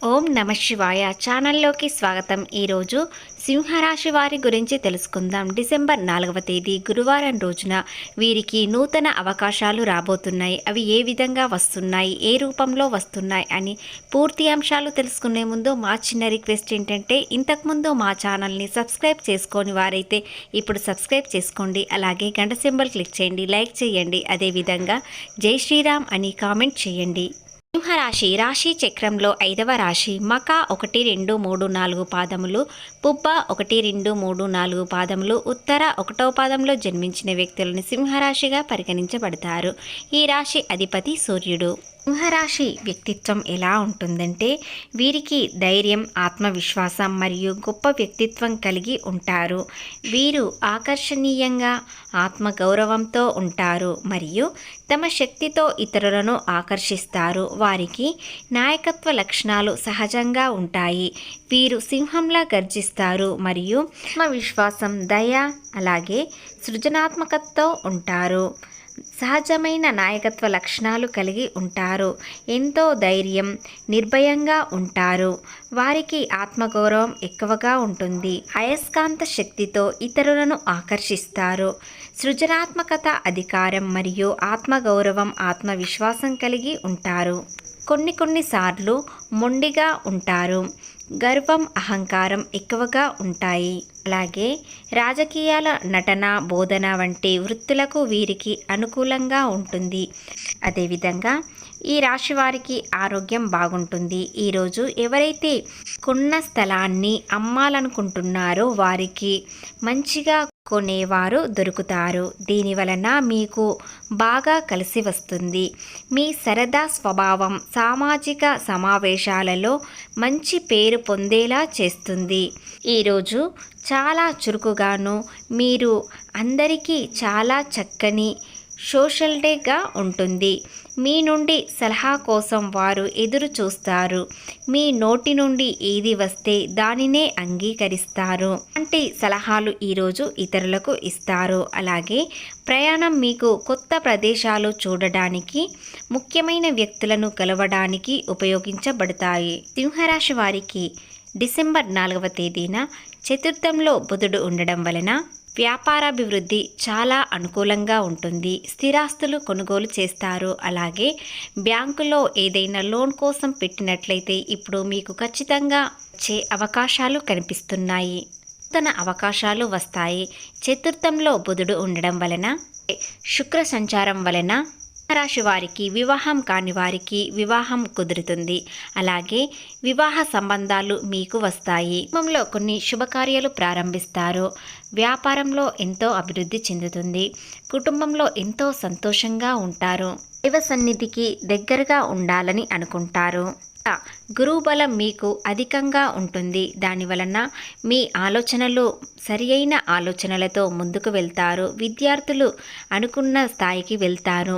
ఓం నమ శివాయ ఛానల్లోకి స్వాగతం. ఈరోజు సింహరాశి వారి గురించి తెలుసుకుందాం. డిసెంబర్ 4వ తేదీ గురువారం రోజున వీరికి నూతన అవకాశాలు రాబోతున్నాయి. అవి ఏ విధంగా వస్తున్నాయి, ఏ రూపంలో వస్తున్నాయి అని పూర్తి అంశాలు తెలుసుకునే ముందు మా చిన్న రిక్వెస్ట్ ఏంటంటే, ఇంతకుముందు మా ఛానల్ని సబ్స్క్రైబ్ చేసుకోని వారైతే ఇప్పుడు సబ్స్క్రైబ్ చేసుకోండి. అలాగే గంట సింబల్ క్లిక్ చేయండి, లైక్ చేయండి. అదేవిధంగా జై శ్రీరామ్ అని కామెంట్ చేయండి. సింహరాశి రాశి చక్రంలో 5వ రాశి. మక 1, 2, 3, 4 పాదములు, పుబ్బ 1, 2, 3, 4 పాదములు, ఉత్తర 1వ పాదంలో జన్మించిన వ్యక్తులను సింహరాశిగా పరిగణించబడతారు. ఈ రాశి అధిపతి సూర్యుడు. సింహరాశి వ్యక్తిత్వం ఎలా ఉంటుందంటే, వీరికి ధైర్యం, ఆత్మవిశ్వాసం మరియు గొప్ప వ్యక్తిత్వం కలిగి ఉంటారు. వీరు ఆకర్షణీయంగా, ఆత్మగౌరవంతో ఉంటారు మరియు తమ శక్తితో ఇతరులను ఆకర్షిస్తారు. వారికి నాయకత్వ లక్షణాలు సహజంగా ఉంటాయి. వీరు సింహంలా గర్జిస్తారు మరియు ఆత్మవిశ్వాసం, దయ అలాగే సృజనాత్మకతతో ఉంటారు. సహజమైన నాయకత్వ లక్షణాలు కలిగి ఉంటారు. ఎంతో ధైర్యం, నిర్భయంగా ఉంటారు. వారికి ఆత్మగౌరవం ఎక్కువగా ఉంటుంది. అయస్కాంత శక్తితో ఇతరులను ఆకర్షిస్తారు. సృజనాత్మకత, అధికారం మరియు ఆత్మగౌరవం, ఆత్మవిశ్వాసం కలిగి ఉంటారు. కొన్నిసార్లు మొండిగా ఉంటారు. గర్వం, అహంకారం ఎక్కువగా ఉంటాయి. అలాగే రాజకీయాల, నటన, బోధన వంటి వృత్తులకు వీరికి అనుకూలంగా ఉంటుంది. అదేవిధంగా ఈ రాశి వారికి ఆరోగ్యం బాగుంటుంది. ఈరోజు ఎవరైతే కొన్న స్థలాన్ని అమ్మాలనుకుంటున్నారో వారికి మంచిగా కొనేవారు దొరుకుతారు. దీనివలన మీకు బాగా కలిసి వస్తుంది. మీ సరదా స్వభావం సామాజిక సమావేశాలలో మంచి పేరు పొందేలా చేస్తుంది. ఈరోజు చాలా చురుకుగాను, మీరు అందరికీ చాలా చక్కని సోషల్ డేగా ఉంటుంది. మీ నుండి సలహా కోసం వారు ఎదురు చూస్తారు. మీ నోటి నుండి ఏది వస్తే దానినే అంగీకరిస్తారు. అలాంటి సలహాలు ఈరోజు ఇతరులకు ఇస్తారు. అలాగే ప్రయాణం మీకు కొత్త ప్రదేశాలు చూడడానికి, ముఖ్యమైన వ్యక్తులను కలవడానికి ఉపయోగించబడతాయి. సింహరాశి వారికి డిసెంబర్ 4వ తేదీన చతుర్థంలో బుధుడు ఉండడం వలన వ్యాపారాభివృద్ధి చాలా అనుకూలంగా ఉంటుంది. స్థిరాస్తులు కొనుగోలు చేస్తారు. అలాగే బ్యాంకులో ఏదైనా లోన్ కోసం పెట్టినట్లయితే ఇప్పుడు మీకు ఖచ్చితంగా వచ్చే అవకాశాలు కనిపిస్తున్నాయి. నూతన అవకాశాలు వస్తాయి. చతుర్థంలో బుధుడు ఉండడం వలన, శుక్ర సంచారం వలన రాశి వారికి, వివాహం కాని వారికి వివాహం కుదురుతుంది. అలాగే వివాహ సంబంధాలు మీకు వస్తాయి. కుటుంబంలో కొన్ని శుభకార్యాలు ప్రారంభిస్తారు. వ్యాపారంలో ఎంతో అభివృద్ధి చెందుతుంది. కుటుంబంలో ఎంతో సంతోషంగా ఉంటారు. దైవ సన్నిధికి దగ్గరగా ఉండాలని అనుకుంటారు. గురువు బలం మీకు అధికంగా ఉంటుంది. దానివలన మీ ఆలోచనలు సరియైన ఆలోచనలతో ముందుకు వెళ్తారు. విద్యార్థులు అనుకున్న స్థాయికి వెళ్తారు,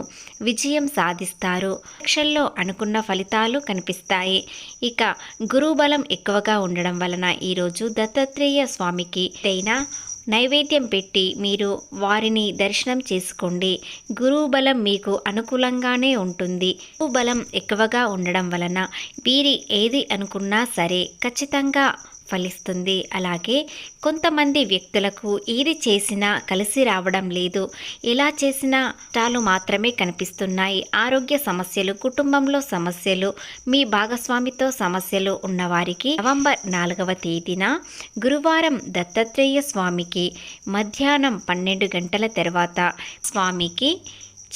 విజయం సాధిస్తారు. పరీక్షల్లో అనుకున్న ఫలితాలు కనిపిస్తాయి. ఇక గురువు బలం ఎక్కువగా ఉండడం వలన ఈరోజు దత్తాత్రేయ స్వామికి అయినా నైవేద్యం పెట్టి మీరు వారిని దర్శనం చేసుకోండి. గురువు బలం మీకు అనుకూలంగానే ఉంటుంది. గురువు బలం ఎక్కువగా ఉండడం వలన వీరి ఏది అనుకున్నా సరే ఖచ్చితంగా ఫలిస్తుంది. అలాగే కొంతమంది వ్యక్తులకు ఏది చేసినా కలిసి రావడం లేదు. ఎలా చేసినా కష్టాలు మాత్రమే కనిపిస్తున్నాయి. ఆరోగ్య సమస్యలు, కుటుంబంలో సమస్యలు, మీ భాగస్వామితో సమస్యలు ఉన్నవారికి నవంబర్ 4వ తేదీన గురువారం దత్తాత్రేయ స్వామికి మధ్యాహ్నం 12 గంటల తర్వాత స్వామికి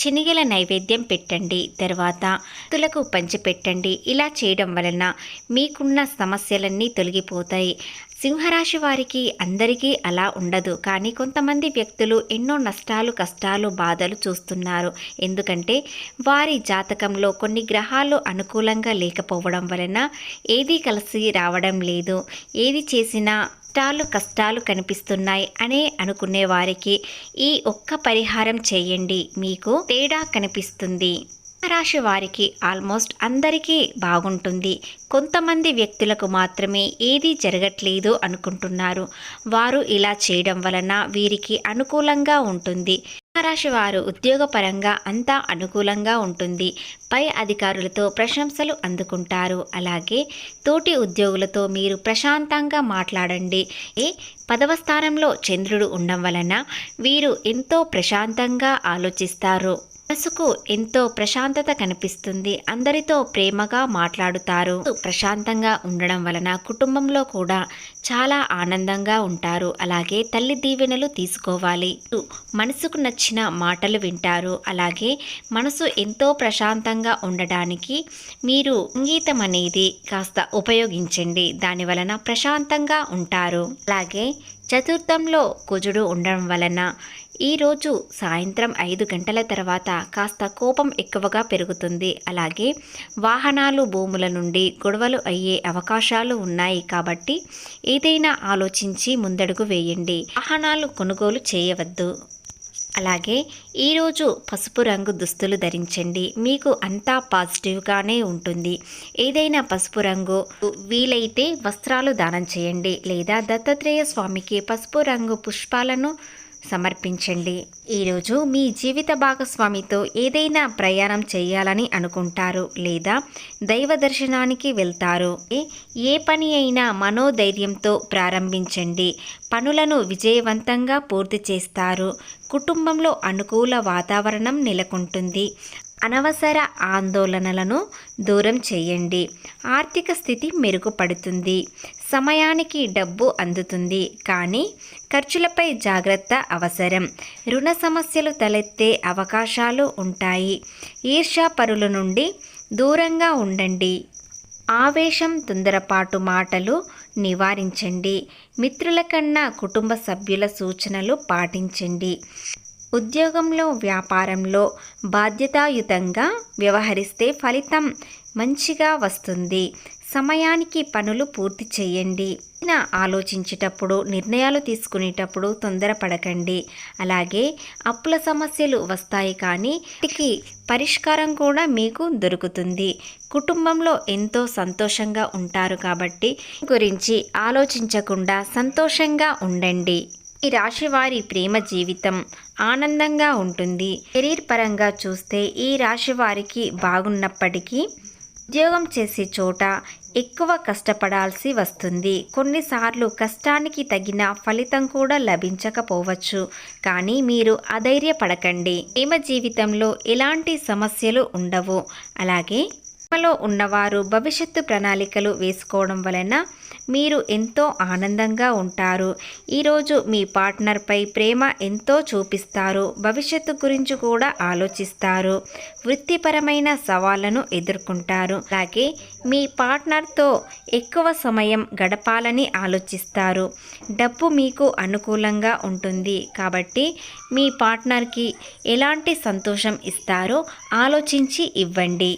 శనగల నైవేద్యం పెట్టండి. తర్వాత భక్తులకు పంచిపెట్టండి. ఇలా చేయడం వలన మీకున్న సమస్యలన్నీ తొలగిపోతాయి. సింహరాశి వారికి అందరికీ అలా ఉండదు. కానీ కొంతమంది వ్యక్తులు ఎన్నో నష్టాలు, కష్టాలు, బాధలు చూస్తున్నారు. ఎందుకంటే వారి జాతకంలో కొన్ని గ్రహాలు అనుకూలంగా లేకపోవడం వలన ఏది కలిసి రావడం లేదు. ఏది చేసినా కష్టాలు కనిపిస్తున్నాయి అనే అనుకునే వారికి ఈ ఒక్క పరిహారం చేయండి, మీకు తేడా కనిపిస్తుంది. రాశి వారికి ఆల్మోస్ట్ అందరికీ బాగుంటుంది. కొంతమంది వ్యక్తులకు మాత్రమే ఏది జరగట్లేదు అనుకుంటున్నారు. వారు ఇలా చేయడం వలన వీరికి అనుకూలంగా ఉంటుంది. సింహరాశి వారు ఉద్యోగపరంగా అంతా అనుకూలంగా ఉంటుంది. పై అధికారులతో ప్రశంసలు అందుకుంటారు. అలాగే తోటి ఉద్యోగులతో మీరు ప్రశాంతంగా మాట్లాడండి. ఏ 10వ స్థానంలో చంద్రుడు ఉండడం వలన వీరు ఎంతో ప్రశాంతంగా ఆలోచిస్తారు. మనసుకు ఎంతో ప్రశాంతత కనిపిస్తుంది. అందరితో ప్రేమగా మాట్లాడుతారు. ప్రశాంతంగా ఉండడం వలన కుటుంబంలో కూడా చాలా ఆనందంగా ఉంటారు. అలాగే తల్లి దీవెనలు తీసుకోవాలి. మనసుకు నచ్చిన మాటలు వింటారు. అలాగే మనసు ఎంతో ప్రశాంతంగా ఉండడానికి మీరు సంగీతం అనేది కాస్త ఉపయోగించండి. దాని వలన ప్రశాంతంగా ఉంటారు. అలాగే చతుర్థంలో కుజుడు ఉండడం వలన ఈరోజు సాయంత్రం 5 గంటల తర్వాత కాస్త కోపం ఎక్కువగా పెరుగుతుంది. అలాగే వాహనాలు భూముల నుండి గొడవలు అయ్యే అవకాశాలు ఉన్నాయి. కాబట్టి ఏదైనా ఆలోచించి ముందడుగు వేయండి. వాహనాలు కొనుగోలు చేయవద్దు. అలాగే ఈరోజు పసుపు రంగు దుస్తులు ధరించండి. మీకు అంతా పాజిటివ్గానే ఉంటుంది. ఏదైనా పసుపు రంగు వీలైతే వస్త్రాలు దానం చేయండి. లేదా దత్తాత్రేయ స్వామికి పసుపు రంగు పుష్పాలను సమర్పించండి. ఈరోజు మీ జీవిత భాగస్వామితో ఏదైనా ప్రయాణం చేయాలని అనుకుంటారు. లేదా దైవ దర్శనానికి వెళ్తారు. ఏ పని అయినా మనోధైర్యంతో ప్రారంభించండి. పనులను విజయవంతంగా పూర్తి చేస్తారు. కుటుంబంలో అనుకూల వాతావరణం నెలకొంటుంది. అనవసర ఆందోళనలను దూరం చేయండి. ఆర్థిక స్థితి మెరుగుపడుతుంది. సమయానికి డబ్బు అందుతుంది. కానీ ఖర్చులపై జాగ్రత్త అవసరం. రుణ సమస్యలు తలెత్తే అవకాశాలు ఉంటాయి. ఈర్ష్యాపరుల నుండి దూరంగా ఉండండి. ఆవేశం, తొందరపాటు మాటలు నివారించండి. మిత్రుల కన్నా కుటుంబ సభ్యుల సూచనలు పాటించండి. ఉద్యోగంలో, వ్యాపారంలో బాధ్యతాయుతంగా వ్యవహరిస్తే ఫలితం మంచిగా వస్తుంది. సమయానికి పనులు పూర్తి చేయండి. ఆలోచించేటప్పుడు, నిర్ణయాలు తీసుకునేటప్పుడు తొందరపడకండి. అలాగే అప్పుల సమస్యలు వస్తాయి, కానీ వీటికి పరిష్కారం కూడా మీకు దొరుకుతుంది. కుటుంబంలో ఎంతో సంతోషంగా ఉంటారు. కాబట్టి గురించి ఆలోచించకుండా సంతోషంగా ఉండండి. ఈ రాశి వారి ప్రేమ జీవితం ఆనందంగా ఉంటుంది. కెరీర్ పరంగా చూస్తే ఈ రాశి వారికి బాగున్నప్పటికీ ఉద్యోగం చేసే చోట ఎక్కువ కష్టపడాల్సి వస్తుంది. కొన్నిసార్లు కష్టానికి తగిన ఫలితం కూడా లభించకపోవచ్చు. కానీ మీరు అధైర్యపడకండి. ప్రేమ జీవితంలో ఎలాంటి సమస్యలు ఉండవు. అలాగే ప్రేమలో ఉన్నవారు భవిష్యత్తు ప్రణాళికలు వేసుకోవడం వలన మీరు ఎంతో ఆనందంగా ఉంటారు. ఈరోజు మీ పార్ట్నర్పై ప్రేమ ఎంతో చూపిస్తారు. భవిష్యత్తు గురించి కూడా ఆలోచిస్తారు. వృత్తిపరమైన సవాళ్లను ఎదుర్కొంటారు. అలాగే మీ పార్ట్నర్తో ఎక్కువ సమయం గడపాలని ఆలోచిస్తారు. డబ్బు మీకు అనుకూలంగా ఉంటుంది. కాబట్టి మీ పార్ట్నర్కి ఎలాంటి సంతోషం ఇస్తారో ఆలోచించి ఇవ్వండి.